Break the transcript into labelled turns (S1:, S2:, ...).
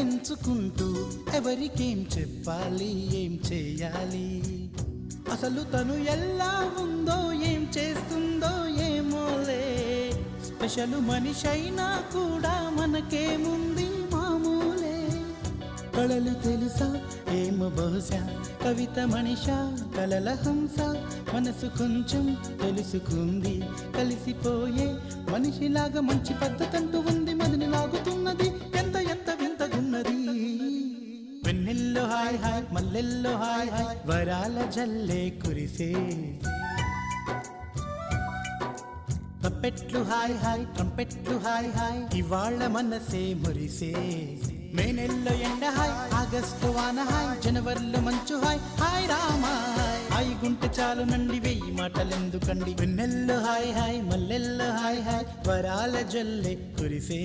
S1: పెంచుకుంటూ ఎవరికేం చెప్పాలి ఏం చేయాలి అసలు తను ఎలా ఉందో ఏం చేస్తుందో ఏమోలే స్పెషల్ మనిషైనా కూడా మనకేముంది మామూలే కళలు తెలుసా ఏమో బహుశా కవిత మనిషా కలల హంస మనసు కొంచెం తెలుసుకుంది కలిసిపోయే మనిషిలాగా మంచి పద్ధతంటూ ఉంది మదిని లాగుతున్నది ఎంత ఎంత వింతగున్నది వెన్నెల్లో హాయ్ హాయ్ మల్లెల్లో హాయ్ హాయ్ వరాల జల్లే కురిసే తప్పెట్లు హాయ్ హాయ్ ట్రంపెట్లు హాయ్ హాయ్ ఇవాళ మనసే మురిసే మే నెలలో ఎండ హాయ్ ఆగస్టు వాన హాయ్ జనవరిలో మంచు హాయ్ హాయ్ రామా హాయ్ గుంటె చాలు నండి వెయ్యి మాటలెందుకండి వెన్నెల్లో హాయ్ హాయ్ మల్లెల్లో హాయ్ హాయ్ వరాల జల్లె కురిసే